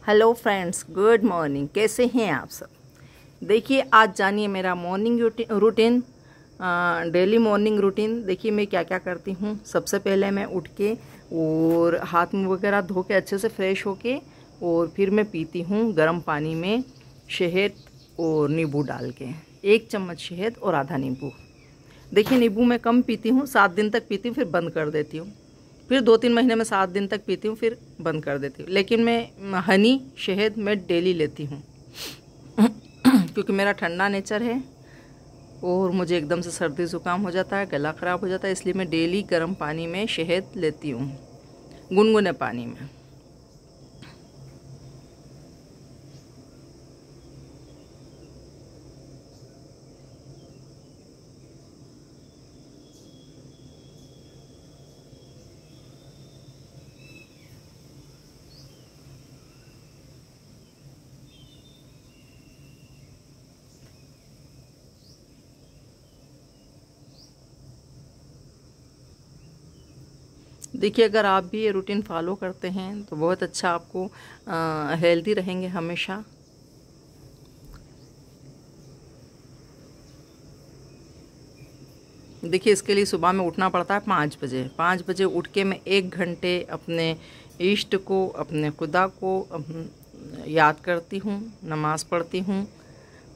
Hello friends, good morning. कैसे हैं आप सब? देखिए, आज जानिए मेरा morning routine, daily morning routine. देखिए मैं क्या क्या करती हूँ। सबसे पहले मैं उठ के और हाथ मुँह वगैरह धो के अच्छे से फ्रेश होके और फिर मैं पीती हूँ गर्म पानी में शहद और नींबू डाल के। 1 चम्मच शहद और आधा नींबू। देखिए नींबू मैं कम पीती हूँ, 7 दिन तक पीती हूँ, फिर बंद कर देती हूँ। फिर 2-3 महीने में 7 दिन तक पीती हूँ, फिर बंद कर देती हूँ। लेकिन मैं हनी शहद मैं डेली लेती हूँ क्योंकि मेरा ठंडा नेचर है और मुझे एकदम से सर्दी ज़ुकाम हो जाता है, गला ख़राब हो जाता है। इसलिए मैं डेली गर्म पानी में शहद लेती हूँ, गुनगुने पानी में। देखिए अगर आप भी ये रूटीन फॉलो करते हैं तो बहुत अच्छा, आपको हेल्दी रहेंगे हमेशा। देखिए इसके लिए सुबह में उठना पड़ता है 5 बजे। 5 बजे उठ के मैं 1 घंटे अपने इष्ट को, अपने खुदा को याद करती हूँ, नमाज़ पढ़ती हूँ।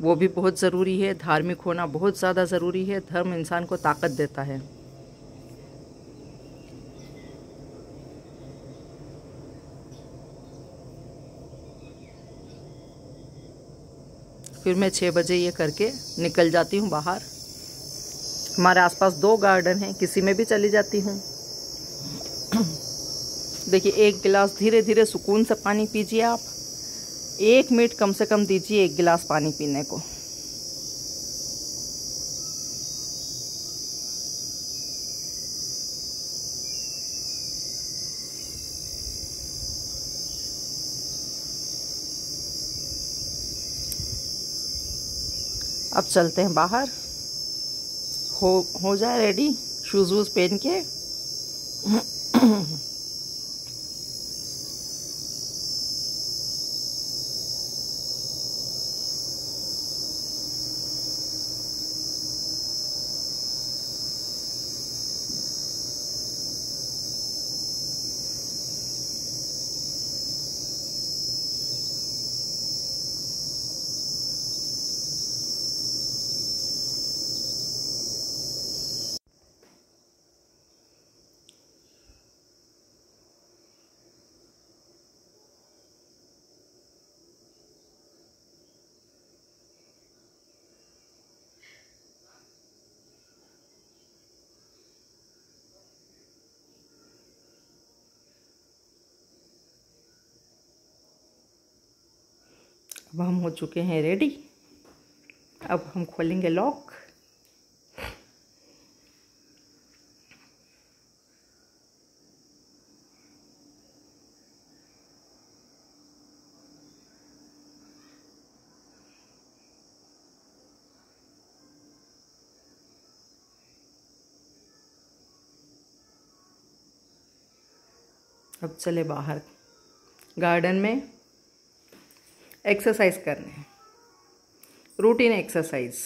वो भी बहुत ज़रूरी है। धार्मिक होना बहुत ज़्यादा ज़रूरी है। धर्म इंसान को ताकत देता है। फिर मैं 6 बजे ये करके निकल जाती हूँ बाहर। हमारे आसपास 2 गार्डन हैं, किसी में भी चली जाती हूँ। देखिए 1 गिलास धीरे धीरे सुकून से पानी पीजिए आप। 1 मिनट कम से कम दीजिए 1 गिलास पानी पीने को। अब चलते हैं बाहर। हो जाए रेडी, शूज़ वूज़ पहन के। अब हम हो चुके हैं रेडी। अब हम खोलेंगे लॉक। अब चले बाहर गार्डन में एक्सरसाइज करने, रूटीन एक्सरसाइज।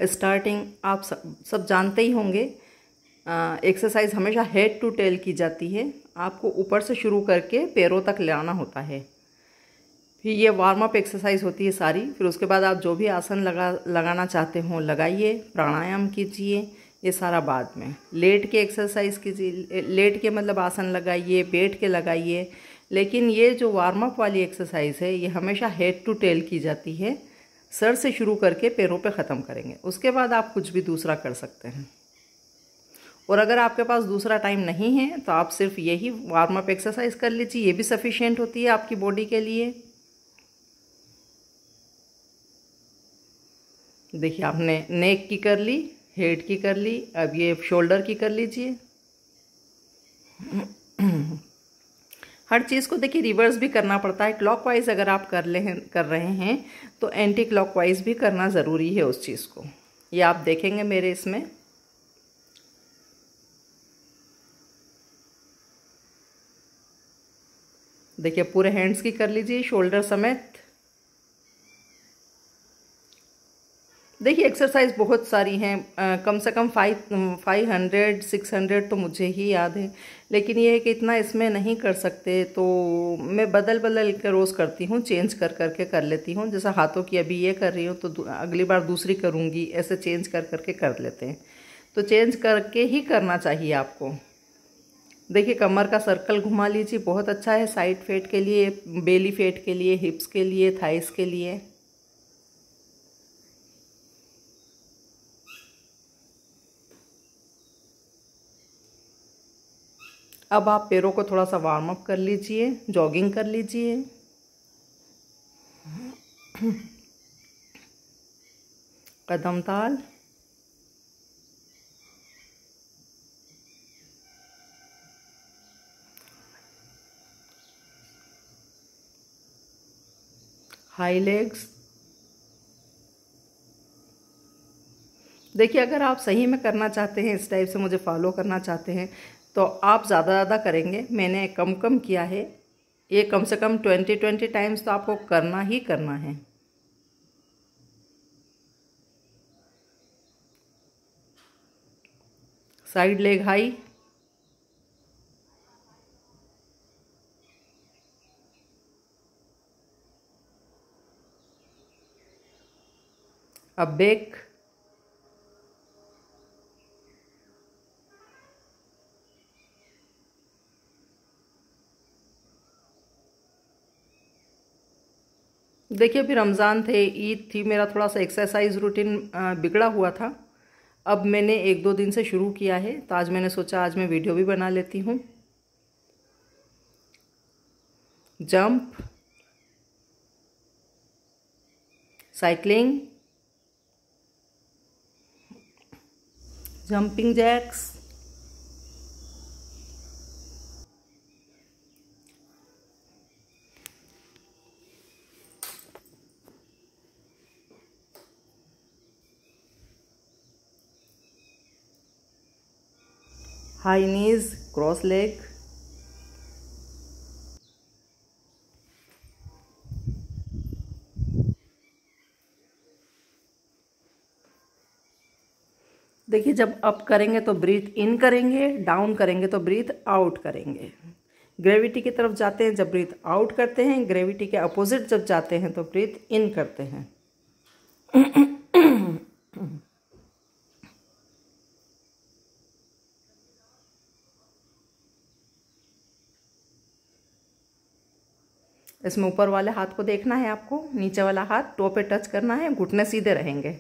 स्टार्टिंग आप सब जानते ही होंगे। एक्सरसाइज हमेशा हेड टू टेल की जाती है। आपको ऊपर से शुरू करके पैरों तक ले आना होता है। फिर ये वार्म अप एक्सरसाइज होती है सारी। फिर उसके बाद आप जो भी आसन लगाना चाहते हो लगाइए, प्राणायाम कीजिए। ये सारा बाद में। लेट के एक्सरसाइज कीजिए, लेट के मतलब आसन लगाइए, बैठ के लगाइए। लेकिन ये जो वार्म अप वाली एक्सरसाइज है ये हमेशा हेड टू टेल की जाती है। सर से शुरू करके पैरों पे ख़त्म करेंगे। उसके बाद आप कुछ भी दूसरा कर सकते हैं। और अगर आपके पास दूसरा टाइम नहीं है तो आप सिर्फ यही वार्म अप एक्सरसाइज कर लीजिए। ये भी सफिशिएंट होती है आपकी बॉडी के लिए। देखिए आपने नेक की कर ली, हेड की कर ली, अब ये शोल्डर की कर लीजिए। हर चीज़ को देखिए रिवर्स भी करना पड़ता है। क्लॉकवाइज अगर आप कर रहे हैं तो एंटी क्लॉकवाइज भी करना ज़रूरी है उस चीज़ को। ये आप देखेंगे मेरे इसमें। देखिए पूरे हैंड्स की कर लीजिए, शोल्डर समेत। देखिए एक्सरसाइज बहुत सारी हैं, कम से कम 500 600 तो मुझे ही याद है, लेकिन ये है कि इतना इसमें नहीं कर सकते, तो मैं बदल बदल के रोज़ करती हूँ, चेंज कर करके कर लेती हूँ। जैसे हाथों की अभी ये कर रही हूँ तो अगली बार दूसरी करूँगी, ऐसे चेंज कर करके कर लेते हैं। तो चेंज करके ही करना चाहिए आपको। देखिए कमर का सर्कल घुमा लीजिए, बहुत अच्छा है साइड फैट के लिए, बेली फैट के लिए, हिप्स के लिए, थाइस के लिए। अब आप पैरों को थोड़ा सा वार्म अप कर लीजिए, जॉगिंग कर लीजिए। कदम ताल। High legs. देखिए अगर आप सही में करना चाहते हैं, इस टाइप से मुझे फॉलो करना चाहते हैं, तो आप ज़्यादा करेंगे। मैंने कम कम किया है, ये कम से कम 20 टाइम्स तो आपको करना ही करना है। Side leg high. अब बैक। देखिए अभी रमज़ान थे, ईद थी, मेरा थोड़ा सा एक्सरसाइज रूटीन बिगड़ा हुआ था। अब मैंने 1-2 दिन से शुरू किया है, तो आज मैंने सोचा आज मैं वीडियो भी बना लेती हूँ। Jump, cycling, jumping jacks, high नीज, क्रॉस लेग। देखिए जब अप करेंगे तो ब्रीथ इन करेंगे, डाउन करेंगे तो ब्रीथ आउट करेंगे। ग्रेविटी की तरफ जाते हैं जब ब्रीथ आउट करते हैं, ग्रेविटी के अपोजिट जब जाते हैं तो ब्रीथ इन करते हैं। इसमें ऊपर वाले हाथ को देखना है आपको, नीचे वाला हाथ टो पे टच करना है, घुटने सीधे रहेंगे।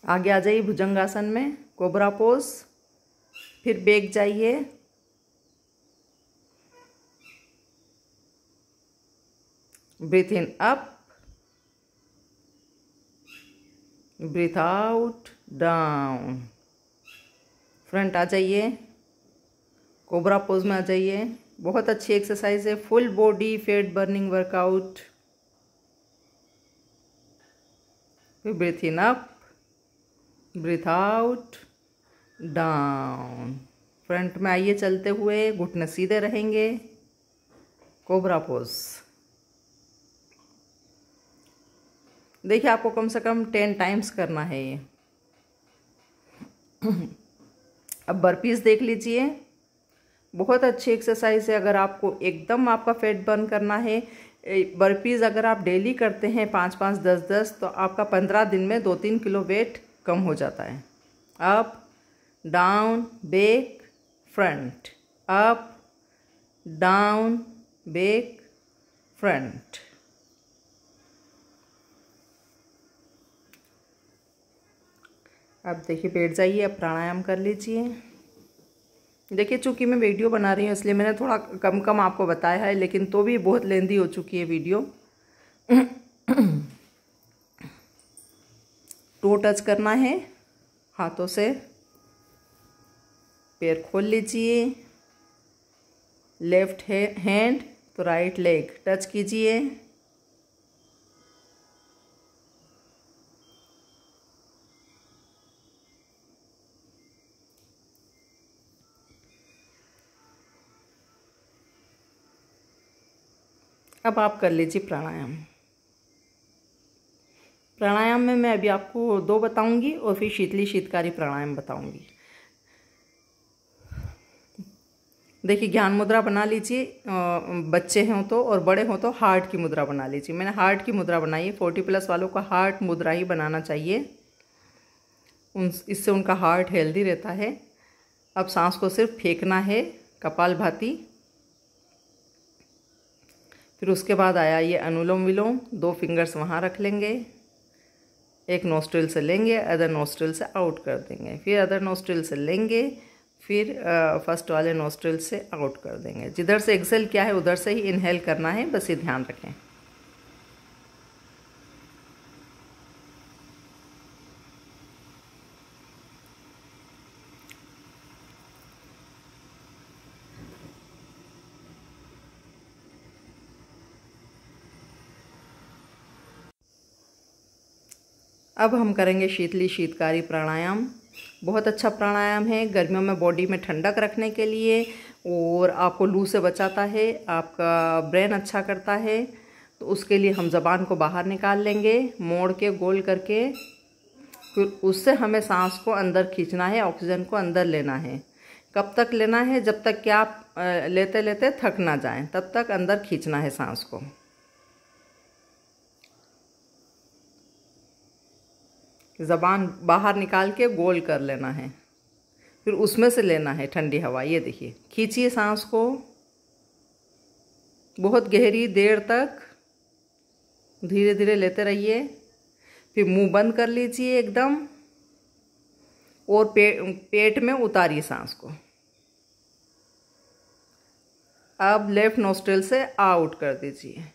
आगे आ जाइए भुजंगासन में, कोबरा पोज, फिर बैक जाइए, breathe in up, breathe out down. Front आ जाइए, कोबरा पोज में आ जाइए। बहुत अच्छी एक्सरसाइज है, full body fat burning workout. फिर breathe in up, breathe out down. Front में आइए चलते हुए, घुटने सीधे रहेंगे, कोबरा पोज। देखिए आपको कम से कम 10 टाइम्स करना है ये। अब बर्पीज देख लीजिए, बहुत अच्छी एक्सरसाइज है। अगर आपको एकदम आपका फैट बर्न करना है, बर्पीज अगर आप डेली करते हैं 5-5 10-10, तो आपका 15 दिन में 2-3 किलो वेट कम हो जाता है। Up down back front, up down back front. अब देखिए बैठ जाइए, अब प्राणायाम कर लीजिए। देखिए चूँकि मैं वीडियो बना रही हूँ इसलिए मैंने थोड़ा कम कम आपको बताया है, लेकिन तो भी बहुत लेंदी हो चुकी है वीडियो। टो टच करना है हाथों से, पैर खोल लीजिए, लेफ्ट हैंड तो राइट लेग टच कीजिए। अब आप कर लीजिए प्राणायाम। प्राणायाम में मैं अभी आपको 2 बताऊंगी और फिर शीतली शीतकारी प्राणायाम बताऊंगी। देखिए, ज्ञान मुद्रा बना लीजिए, बच्चे हों तो और बड़े हों तो हार्ट की मुद्रा बना लीजिए। मैंने हार्ट की मुद्रा बनाई है। 40+ वालों को हार्ट मुद्रा ही बनाना चाहिए, इससे उनका हार्ट हेल्दी रहता है। अब सांस को सिर्फ फेंकना है कपालभाति। फिर उसके बाद आया ये अनुलोम विलोम। 2 फिंगर्स वहाँ रख लेंगे, एक नोस्ट्रिल से लेंगे, अदर नोस्ट्रिल से आउट कर देंगे, फिर अदर नोस्ट्रिल से लेंगे, फिर फर्स्ट वाले नोस्ट्रिल से आउट कर देंगे। जिधर से एक्सेल किया है उधर से ही इनहेल करना है, बस ये ध्यान रखें। अब हम करेंगे शीतली शीतकारी प्राणायाम। बहुत अच्छा प्राणायाम है गर्मियों में बॉडी में ठंडक रखने के लिए, और आपको लू से बचाता है, आपका ब्रेन अच्छा करता है। तो उसके लिए हम ज़बान को बाहर निकाल लेंगे, मोड़ के गोल करके। फिर उससे हमें सांस को अंदर खींचना है, ऑक्सीजन को अंदर लेना है। कब तक लेना है? जब तक कि आप लेते लेते थक ना जाएं, तब तक अंदर खींचना है सांस को। ज़बान बाहर निकाल के गोल कर लेना है, फिर उसमें से लेना है ठंडी हवा। ये देखिए, खींचिए सांस को बहुत गहरी देर तक, धीरे धीरे लेते रहिए। फिर मुंह बंद कर लीजिए एकदम, और पेट में उतारिए सांस को। अब लेफ्ट नोस्ट्रिल से आउट कर दीजिए।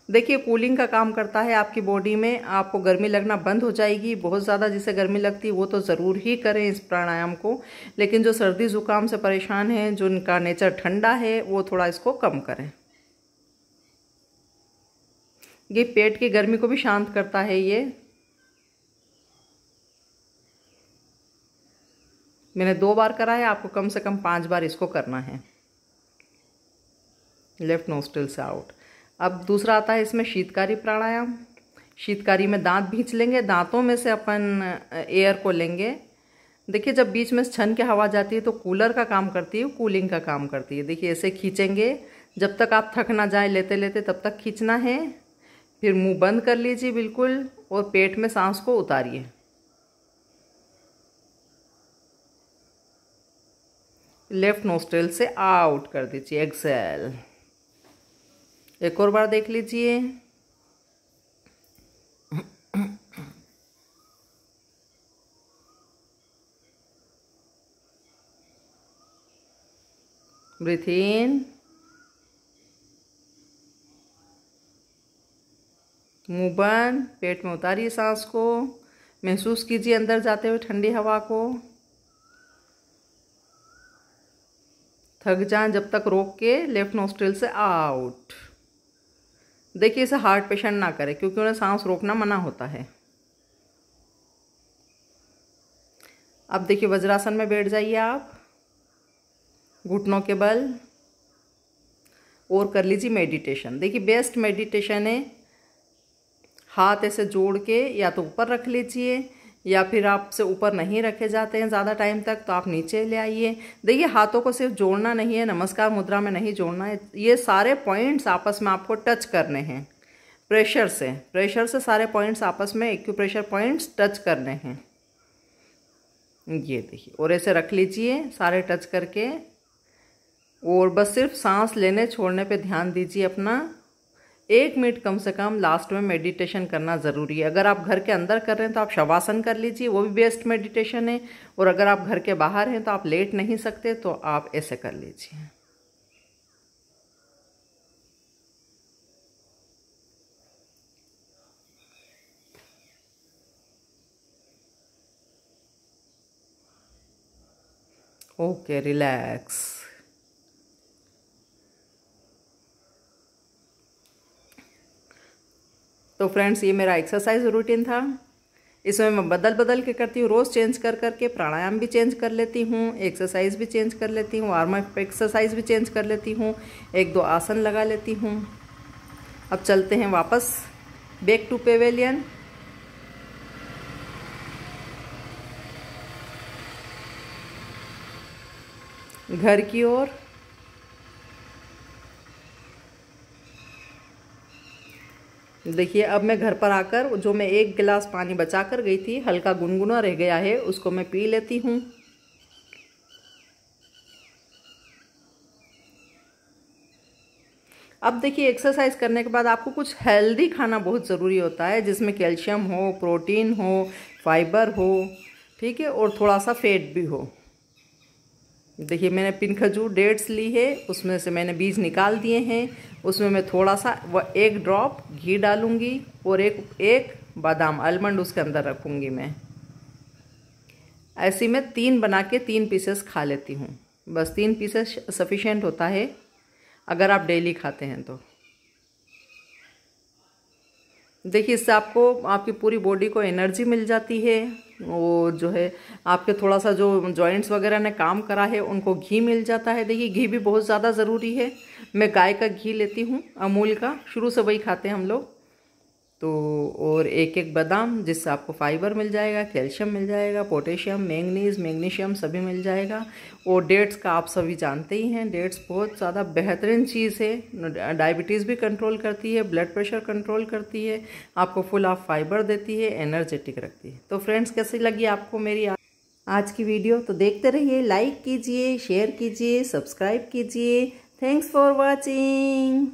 देखिए, कूलिंग का काम करता है आपकी बॉडी में, आपको गर्मी लगना बंद हो जाएगी। बहुत ज़्यादा जिसे गर्मी लगती है वो तो ज़रूर ही करें इस प्राणायाम को, लेकिन जो सर्दी ज़ुकाम से परेशान है, जो उनका नेचर ठंडा है, वो थोड़ा इसको कम करें। ये पेट की गर्मी को भी शांत करता है। ये मैंने 2 बार करा है, आपको कम से कम 5 बार इसको करना है। लेफ्ट नोस्ट्रिल से आउट। अब दूसरा आता है इसमें शीतकारी प्राणायाम। शीतकारी में दांत भींच लेंगे, दांतों में से अपन एयर को लेंगे। देखिए, जब बीच में छन के हवा जाती है तो कूलर का काम करती है, कूलिंग का काम करती है। देखिए, ऐसे खींचेंगे, जब तक आप थक ना जाए लेते लेते तब तक खींचना है। फिर मुंह बंद कर लीजिए बिल्कुल, और पेट में सांस को उतारिए। लेफ्ट नोस्ट्रिल से आउट कर दीजिए, एक्सेल। एक और बार देख लीजिए। ब्रीथ इन, मुंह बंद, पेट में उतारिए सांस को, महसूस कीजिए अंदर जाते हुए ठंडी हवा को। थक जाएं जब तक रोक के लेफ्ट नोस्ट्रिल से आउट। देखिए, इसे हार्ट पेशेंट ना करें क्योंकि उन्हें सांस रोकना मना होता है। अब देखिए, वज्रासन में बैठ जाइए आप, घुटनों के बल, और कर लीजिए मेडिटेशन। देखिए, बेस्ट मेडिटेशन है, हाथ ऐसे जोड़ के या तो ऊपर रख लीजिए, या फिर आपसे ऊपर नहीं रखे जाते हैं ज़्यादा टाइम तक तो आप नीचे ले आइए। देखिए, हाथों को सिर्फ जोड़ना नहीं है, नमस्कार मुद्रा में नहीं जोड़ना है, ये सारे पॉइंट्स आपस में आपको टच करने हैं। प्रेशर से सारे पॉइंट्स आपस में, एक्यूप्रेशर पॉइंट्स टच करने हैं। ये देखिए, और ऐसे रख लीजिए सारे टच करके, और बस सिर्फ सांस लेने छोड़ने पे ध्यान दीजिए अपना। 1 मिनट कम से कम लास्ट में मेडिटेशन करना ज़रूरी है। अगर आप घर के अंदर कर रहे हैं तो आप शवासन कर लीजिए, वो भी बेस्ट मेडिटेशन है। और अगर आप घर के बाहर हैं तो आप लेट नहीं सकते तो आप ऐसे कर लीजिए। Okay, relax. तो फ्रेंड्स, ये मेरा एक्सरसाइज रूटीन था। इसमें मैं बदल बदल के करती हूँ, रोज़ चेंज कर करके। प्राणायाम भी चेंज कर लेती हूँ, एक्सरसाइज भी चेंज कर लेती हूँ, वार्म अप एक्सरसाइज भी चेंज कर लेती हूँ, 1-2 आसन लगा लेती हूँ। अब चलते हैं वापस बैक टू पेवेलियन। घर की ओर। देखिए, अब मैं घर पर आकर जो मैं 1 गिलास पानी बचा कर गई थी, हल्का गुनगुना रह गया है, उसको मैं पी लेती हूँ। अब देखिए, एक्सरसाइज करने के बाद आपको कुछ हेल्दी खाना बहुत ज़रूरी होता है, जिसमें कैल्शियम हो, प्रोटीन हो, फाइबर हो, ठीक है, और थोड़ा सा फैट भी हो। देखिए, मैंने पिन खजूर डेट्स ली है, उसमें से मैंने बीज निकाल दिए हैं। उसमें मैं थोड़ा सा 1 ड्रॉप घी डालूंगी और एक बादाम आलमंड उसके अंदर रखूंगी मैं। ऐसी मैं 3 बना के 3 पीसेस खा लेती हूँ। बस 3 पीसेस सफिशेंट होता है अगर आप डेली खाते हैं तो। देखिए, इससे आपको आपकी पूरी बॉडी को एनर्जी मिल जाती है। वो जो है आपके थोड़ा सा जो जॉइंट्स वगैरह ने काम करा है उनको घी मिल जाता है। देखिए, घी भी बहुत ज़्यादा ज़रूरी है। मैं गाय का घी लेती हूँ, अमूल का, शुरू से वही खाते हैं हम लोग। तो और 1-1 बादाम, जिससे आपको फाइबर मिल जाएगा, कैल्शियम मिल जाएगा, पोटेशियम, मैग्नीशियम सभी मिल जाएगा। और डेट्स का आप सभी जानते ही हैं, डेट्स बहुत ज़्यादा बेहतरीन चीज़ है। डायबिटीज़ भी कंट्रोल करती है, ब्लड प्रेशर कंट्रोल करती है, आपको फुल ऑफ फाइबर देती है, एनर्जेटिक रखती है। तो फ्रेंड्स, कैसी लगी आपको मेरी आज की वीडियो? तो देखते रहिए, लाइक कीजिए, शेयर कीजिए, सब्सक्राइब कीजिए। Thanks for watching.